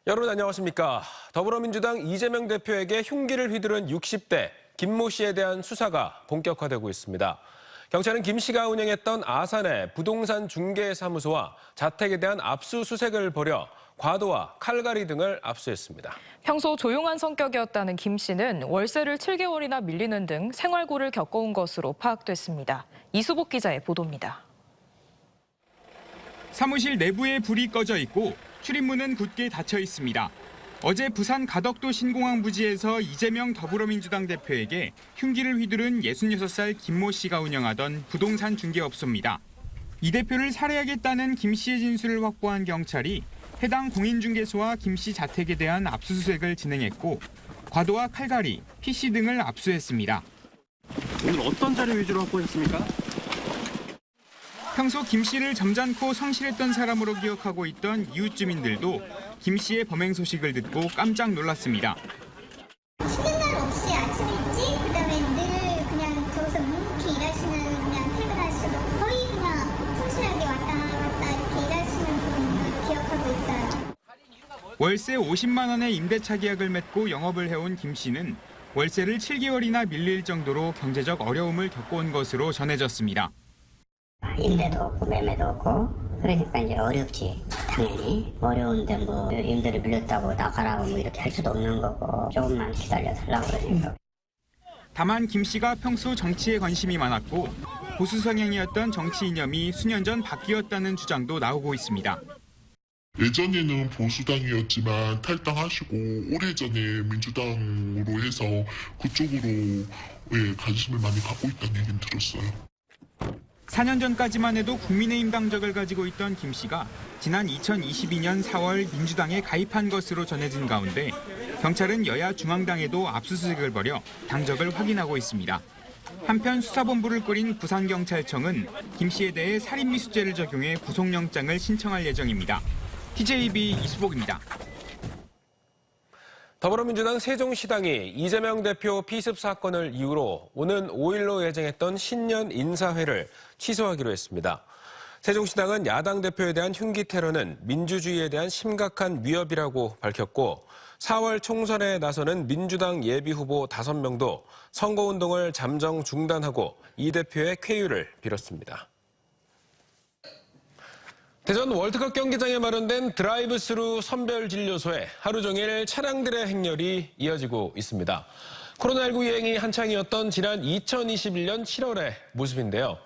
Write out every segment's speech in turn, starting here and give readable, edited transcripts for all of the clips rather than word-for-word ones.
여러분 안녕하십니까. 더불어민주당 이재명 대표에게 흉기를 휘두른 60대 김모 씨에 대한 수사가 본격화되고 있습니다. 경찰은 김 씨가 운영했던 아산의 부동산 중개사무소와 자택에 대한 압수수색을 벌여 과도와 칼갈이 등을 압수했습니다. 평소 조용한 성격이었다는 김 씨는 월세를 7개월이나 밀리는 등 생활고를 겪어온 것으로 파악됐습니다. 이수복 기자의 보도입니다. 사무실 내부에 불이 꺼져 있고 출입문은 굳게 닫혀 있습니다. 어제 부산 가덕도 신공항 부지에서 이재명 더불어민주당 대표에게 흉기를 휘두른 66살 김모 씨가 운영하던 부동산 중개업소입니다. 이 대표를 살해하겠다는 김 씨의 진술을 확보한 경찰이 해당 공인중개소와 김 씨 자택에 대한 압수수색을 진행했고 과도와 칼갈이, PC 등을 압수했습니다. 오늘 어떤 자료 위주로 확보했습니까? 평소 김 씨를 점잖고 성실했던 사람으로 기억하고 있던 이웃 주민들도 김 씨의 범행 소식을 듣고 깜짝 놀랐습니다. 쉬는 날 없이 아침에 일찍, 그다음에 늘 그냥 저기서 묵묵히 일하시는, 그냥 퇴근하시고 거의 그냥 성실하게 왔다 갔다 이렇게 일하시는 분을 기억하고 있어요. 월세 50만 원의 임대차 계약을 맺고 영업을 해온 김 씨는 월세를 7개월이나 밀릴 정도로 경제적 어려움을 겪어온 것으로 전해졌습니다. 임대도 없고 매매도 없고 그러니까 이제 어렵지. 당연히 어려운데 뭐 임대를 밀렸다고 나가라고 뭐 이렇게 할 수도 없는 거고 조금만 기다려달라고 그러니까. 다만 김 씨가 평소 정치에 관심이 많았고 보수 성향이었던 정치 이념이 수년 전 바뀌었다는 주장도 나오고 있습니다. 예전에는 보수당이었지만 탈당하시고 오래전에 민주당으로 해서 그쪽으로 관심을 많이 갖고 있다는 얘기는 들었어요. 4년 전까지만 해도 국민의힘 당적을 가지고 있던 김 씨가 지난 2022년 4월 민주당에 가입한 것으로 전해진 가운데 경찰은 여야 중앙당에도 압수수색을 벌여 당적을 확인하고 있습니다. 한편 수사본부를 꾸린 부산경찰청은 김 씨에 대해 살인미수죄를 적용해 구속영장을 신청할 예정입니다. TJB 이수복입니다. 더불어민주당 세종시당이 이재명 대표 피습 사건을 이유로 오는 5일로 예정했던 신년 인사회를 취소하기로 했습니다. 세종시당은 야당 대표에 대한 흉기 테러는 민주주의에 대한 심각한 위협이라고 밝혔고 4월 총선에 나서는 민주당 예비후보 5명도 선거운동을 잠정 중단하고 이 대표의 쾌유를 빌었습니다. 대전 월드컵 경기장에 마련된 드라이브스루 선별진료소에 하루 종일 차량들의 행렬이 이어지고 있습니다. 코로나19 유행이 한창이었던 지난 2021년 7월의 모습인데요.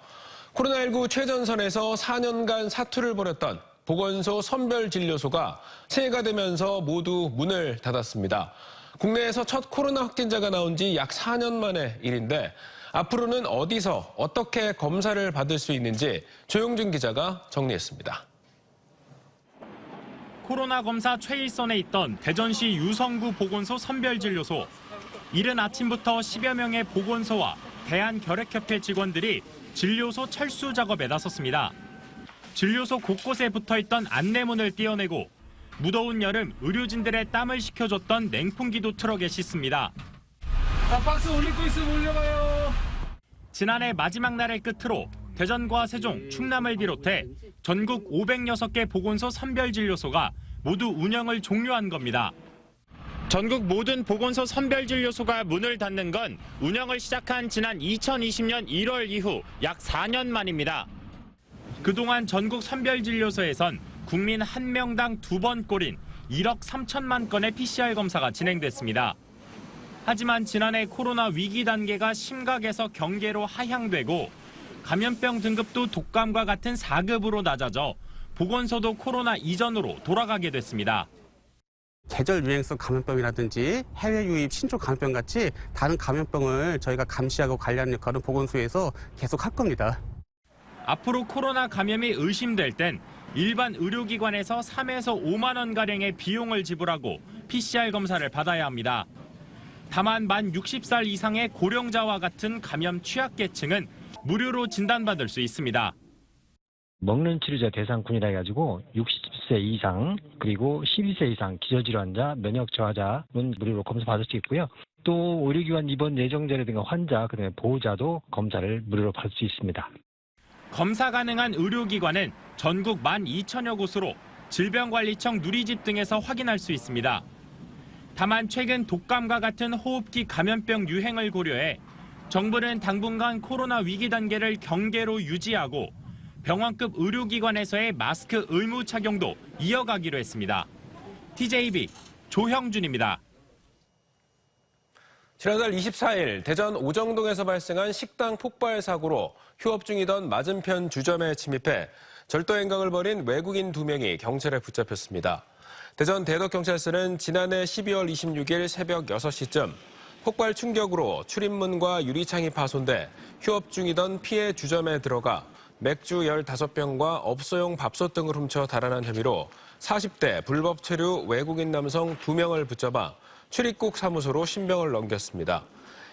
코로나19 최전선에서 4년간 사투를 벌였던 보건소 선별진료소가 새해가 되면서 모두 문을 닫았습니다. 국내에서 첫 코로나 확진자가 나온 지 약 4년 만의 일인데 앞으로는 어디서 어떻게 검사를 받을 수 있는지 조용준 기자가 정리했습니다. 코로나 검사 최일선에 있던 대전시 유성구 보건소 선별진료소. 이른 아침부터 10여 명의 보건소와 대한결핵협회 직원들이 진료소 철수 작업에 나섰습니다. 진료소 곳곳에 붙어있던 안내문을 떼어내고 무더운 여름 의료진들의 땀을 식혀줬던 냉풍기도 트럭에 싣습니다. 자, 박스 올릴 거 있으면 올려봐요. 지난해 마지막 날을 끝으로 대전과 세종, 충남을 비롯해 전국 506개 보건소 선별진료소가 모두 운영을 종료한 겁니다. 전국 모든 보건소 선별진료소가 문을 닫는 건 운영을 시작한 지난 2020년 1월 이후 약 4년 만입니다. 그동안 전국 선별진료소에선 국민 1명당 2번 꼴인 1억 3천만 건의 PCR 검사가 진행됐습니다. 하지만 지난해 코로나 위기 단계가 심각해서 경계로 하향되고 감염병 등급도 독감과 같은 4급으로 낮아져 보건소도 코로나 이전으로 돌아가게 됐습니다. 계절 유행성 감염병이라든지 해외 유입 신종 감염병 같이 다른 감염병을 저희가 감시하고 관리하는 역할은 보건소에서 계속 할 겁니다. 앞으로 코로나 감염이 의심될 땐 일반 의료기관에서 3에서 5만 원가량의 비용을 지불하고 PCR 검사를 받아야 합니다. 다만 만 60살 이상의 고령자와 같은 감염 취약계층은 무료로 진단받을 수 있습니다. 먹는 치료제 대상군이라 해가지고 60세 이상 그리고 12세 이상 기저질환자, 면역 저하자는 무료로 검사 받을 수 있고요. 또 의료기관 입원 예정자라든가 환자, 그다음에 보호자도 검사를 무료로 받을 수 있습니다. 검사 가능한 의료기관은 전국 12,000여 곳으로 질병관리청 누리집 등에서 확인할 수 있습니다. 다만 최근 독감과 같은 호흡기 감염병 유행을 고려해 정부는 당분간 코로나 위기 단계를 경계로 유지하고 병원급 의료기관에서의 마스크 의무 착용도 이어가기로 했습니다. TJB 조형준입니다. 지난달 24일 대전 오정동에서 발생한 식당 폭발 사고로 휴업 중이던 맞은편 주점에 침입해 절도 행각을 벌인 외국인 2명이 경찰에 붙잡혔습니다. 대전 대덕경찰서는 지난해 12월 26일 새벽 6시쯤 폭발 충격으로 출입문과 유리창이 파손돼 휴업 중이던 피해 주점에 들어가 맥주 15병과 업소용 밥솥 등을 훔쳐 달아난 혐의로 40대 불법 체류 외국인 남성 2명을 붙잡아 출입국 사무소로 신병을 넘겼습니다.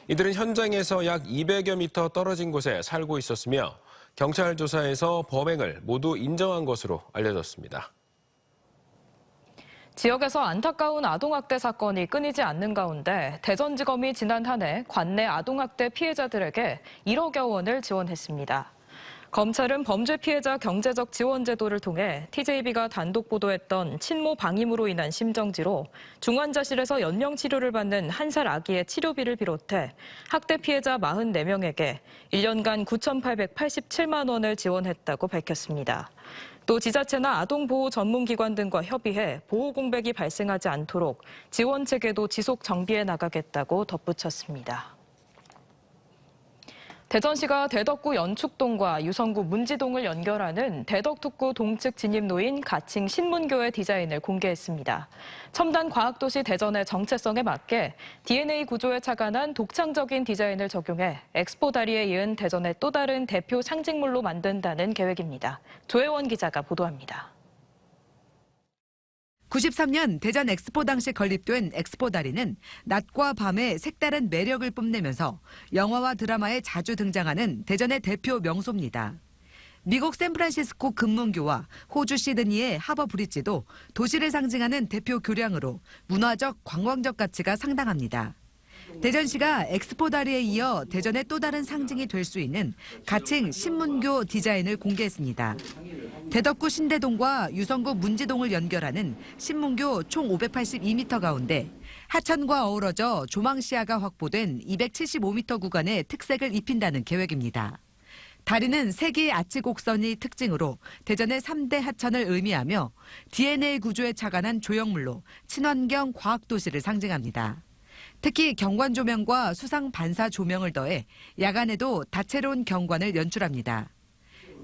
이들은 현장에서 약 200여 미터 떨어진 곳에 살고 있었으며 경찰 조사에서 범행을 모두 인정한 것으로 알려졌습니다. 지역에서 안타까운 아동학대 사건이 끊이지 않는 가운데 대전지검이 지난 한 해 관내 아동학대 피해자들에게 1억여 원을 지원했습니다. 검찰은 범죄 피해자 경제적 지원 제도를 통해 TJB가 단독 보도했던 친모 방임으로 인한 심정지로 중환자실에서 연명 치료를 받는 1살 아기의 치료비를 비롯해 학대 피해자 44명에게 1년간 9,887만 원을 지원했다고 밝혔습니다. 또 지자체나 아동보호 전문기관 등과 협의해 보호 공백이 발생하지 않도록 지원 체계도 지속 정비해 나가겠다고 덧붙였습니다. 대전시가 대덕구 연축동과 유성구 문지동을 연결하는 대덕특구 동측 진입로인 가칭 신문교의 디자인을 공개했습니다. 첨단 과학도시 대전의 정체성에 맞게 DNA 구조에 착안한 독창적인 디자인을 적용해 엑스포 다리에 이은 대전의 또 다른 대표 상징물로 만든다는 계획입니다. 조혜원 기자가 보도합니다. 93년 대전 엑스포 당시 건립된 엑스포 다리는 낮과 밤의 색다른 매력을 뽐내면서 영화와 드라마에 자주 등장하는 대전의 대표 명소입니다. 미국 샌프란시스코 금문교와 호주 시드니의 하버 브릿지도 도시를 상징하는 대표 교량으로 문화적, 관광적 가치가 상당합니다. 대전시가 엑스포 다리에 이어 대전의 또 다른 상징이 될 수 있는 가칭 신문교 디자인을 공개했습니다. 대덕구 신대동과 유성구 문지동을 연결하는 신문교 총 582m 가운데 하천과 어우러져 조망 시야가 확보된 275m 구간에 특색을 입힌다는 계획입니다. 다리는 3개의 아치 곡선이 특징으로 대전의 3대 하천을 의미하며 DNA 구조에 착안한 조형물로 친환경 과학도시를 상징합니다. 특히 경관 조명과 수상 반사 조명을 더해 야간에도 다채로운 경관을 연출합니다.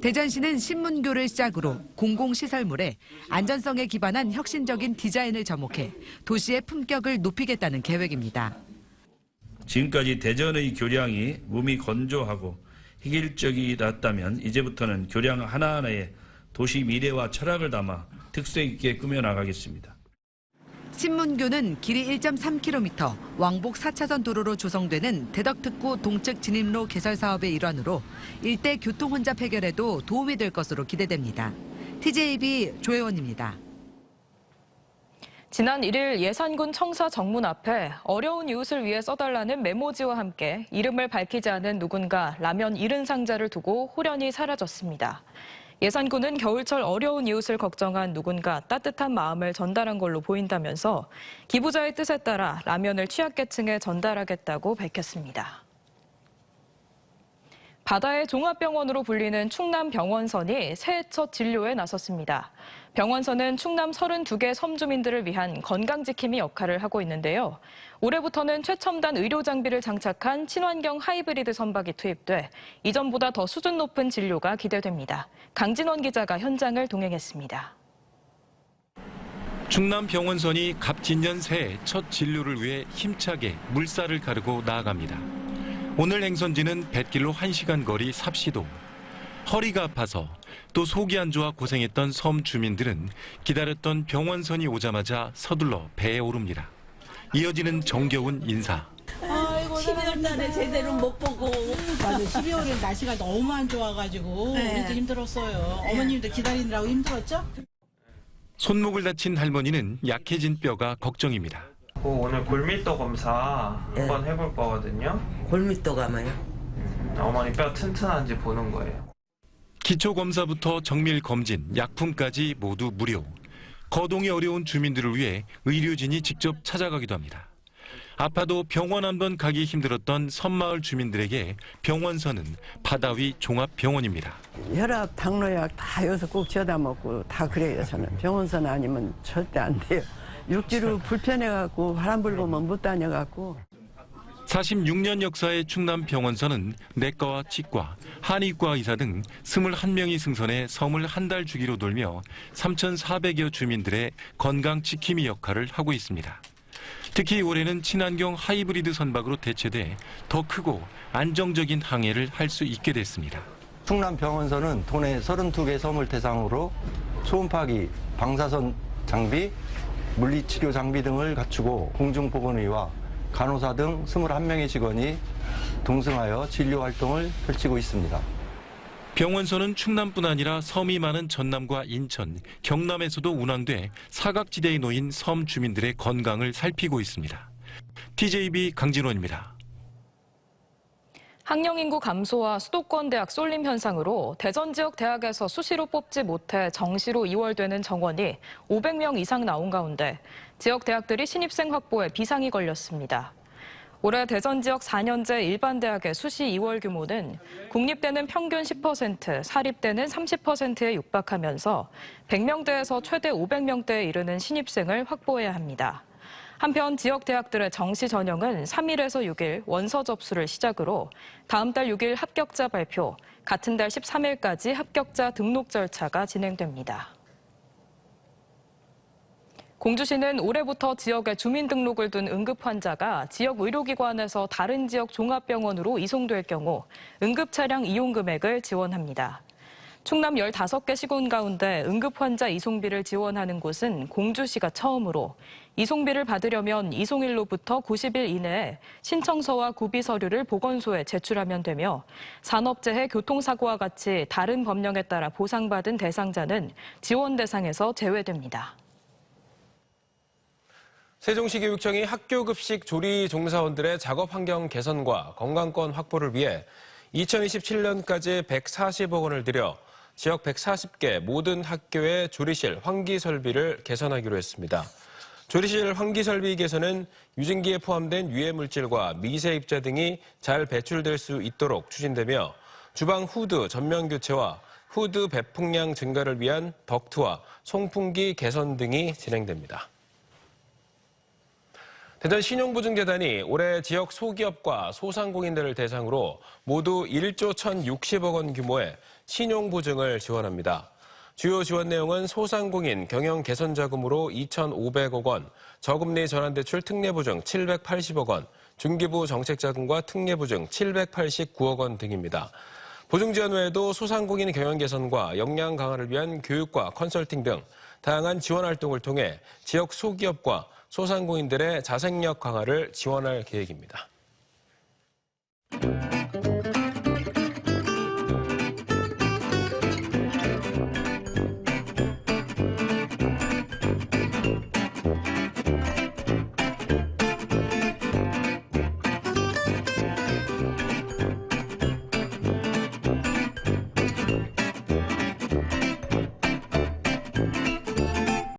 대전시는 신문교를 시작으로 공공시설물에 안전성에 기반한 혁신적인 디자인을 접목해 도시의 품격을 높이겠다는 계획입니다. 지금까지 대전의 교량이 몸이 건조하고 획일적이었다면 이제부터는 교량 하나하나에 도시 미래와 철학을 담아 특색 있게 꾸며나가겠습니다. 신문교는 길이 1.3km, 왕복 4차선 도로로 조성되는 대덕특구 동측 진입로 개설 사업의 일환으로 일대 교통 혼잡 해결에도 도움이 될 것으로 기대됩니다. TJB 조혜원입니다. 지난 1일 예산군 청사 정문 앞에 어려운 이웃을 위해 써달라는 메모지와 함께 이름을 밝히지 않은 누군가 라면 70상자를 두고 호련히 사라졌습니다. 예산군은 겨울철 어려운 이웃을 걱정한 누군가 따뜻한 마음을 전달한 걸로 보인다면서 기부자의 뜻에 따라 라면을 취약계층에 전달하겠다고 밝혔습니다. 바다의 종합병원으로 불리는 충남병원선이 새해 첫 진료에 나섰습니다. 병원선은 충남 32개 섬 주민들을 위한 건강지킴이 역할을 하고 있는데요. 올해부터는 최첨단 의료 장비를 장착한 친환경 하이브리드 선박이 투입돼 이전보다 더 수준 높은 진료가 기대됩니다. 강진원 기자가 현장을 동행했습니다. 충남병원선이 갑진년 새해 첫 진료를 위해 힘차게 물살을 가르고 나아갑니다. 오늘 행선지는 뱃길로 1시간 거리 삽시도. 허리가 아파서 또 속이 안 좋아 고생했던 섬 주민들은 기다렸던 병원선이 오자마자 서둘러 배에 오릅니다. 이어지는 정겨운 인사. 아이고 12월 달에 제대로 못 보고. 맞아요. 12월에 날씨가 너무 안 좋아가지고 우리도 힘들었어요. 어머님도 기다리느라고 힘들었죠? 손목을 다친 할머니는 약해진 뼈가 걱정입니다. 오늘 골밀도 검사 한번 해볼 거거든요. 골밀도가 뭐예요? 어머니 뼈 튼튼한지 보는 거예요. 기초검사부터 정밀검진, 약품까지 모두 무료. 거동이 어려운 주민들을 위해 의료진이 직접 찾아가기도 합니다. 아파도 병원 한 번 가기 힘들었던 섬마을 주민들에게 병원서는 바다 위 종합병원입니다. 혈압, 당뇨약 다 여기서 꼭 지어다 먹고 다 그래요. 저는 병원서는 아니면 절대 안 돼요. 육지로 불편해갖고 바람 불고만 못 다녀갖고. 46년 역사의 충남 병원서는 내과와 치과, 한의과 의사 등 21명이 승선해 섬을 한 달 주기로 돌며 3,400여 주민들의 건강 지킴이 역할을 하고 있습니다. 특히 올해는 친환경 하이브리드 선박으로 대체돼 더 크고 안정적인 항해를 할 수 있게 됐습니다. 충남 병원서는 도내 32개 섬을 대상으로 초음파기, 방사선 장비, 물리치료 장비 등을 갖추고 공중보건의와 간호사 등 21명의 직원이 동승하여 진료 활동을 펼치고 있습니다. 병원서는 충남뿐 아니라 섬이 많은 전남과 인천, 경남에서도 운항돼 사각지대에 놓인 섬 주민들의 건강을 살피고 있습니다. TJB 강진원입니다. 학령 인구 감소와 수도권 대학 쏠림 현상으로 대전 지역 대학에서 수시로 뽑지 못해 정시로 이월되는 정원이 500명 이상 나온 가운데 지역 대학들이 신입생 확보에 비상이 걸렸습니다. 올해 대전 지역 4년제 일반 대학의 수시 이월 규모는 국립대는 평균 10%, 사립대는 30%에 육박하면서 100명대에서 최대 500명대에 이르는 신입생을 확보해야 합니다. 한편 지역 대학들의 정시 전형은 3일에서 6일 원서 접수를 시작으로 다음 달 6일 합격자 발표, 같은 달 13일까지 합격자 등록 절차가 진행됩니다. 공주시는 올해부터 지역에 주민등록을 둔 응급 환자가 지역 의료기관에서 다른 지역 종합병원으로 이송될 경우 응급차량 이용 금액을 지원합니다. 충남 15개 시군 가운데 응급환자 이송비를 지원하는 곳은 공주시가 처음으로 이송비를 받으려면 이송일로부터 90일 이내에 신청서와 구비 서류를 보건소에 제출하면 되며 산업재해, 교통사고와 같이 다른 법령에 따라 보상받은 대상자는 지원 대상에서 제외됩니다. 세종시교육청이 학교급식 조리 종사원들의 작업 환경 개선과 건강권 확보를 위해 2027년까지 140억 원을 들여 지역 140개 모든 학교의 조리실 환기 설비를 개선하기로 했습니다. 조리실 환기 설비 개선은 유증기에 포함된 유해 물질과 미세 입자 등이 잘 배출될 수 있도록 추진되며 주방 후드 전면 교체와 후드 배풍량 증가를 위한 덕트와 송풍기 개선 등이 진행됩니다. 대전 신용보증재단이 올해 지역 소기업과 소상공인들을 대상으로 모두 1조 1,060억 원 규모의 신용보증을 지원합니다. 주요 지원 내용은 소상공인 경영 개선 자금으로 2,500억 원, 저금리 전환대출 특례보증 780억 원, 중기부 정책자금과 특례보증 789억 원 등입니다. 보증 지원 외에도 소상공인 경영 개선과 역량 강화를 위한 교육과 컨설팅 등 다양한 지원 활동을 통해 지역 소기업과 소상공인들의 자생력 강화를 지원할 계획입니다.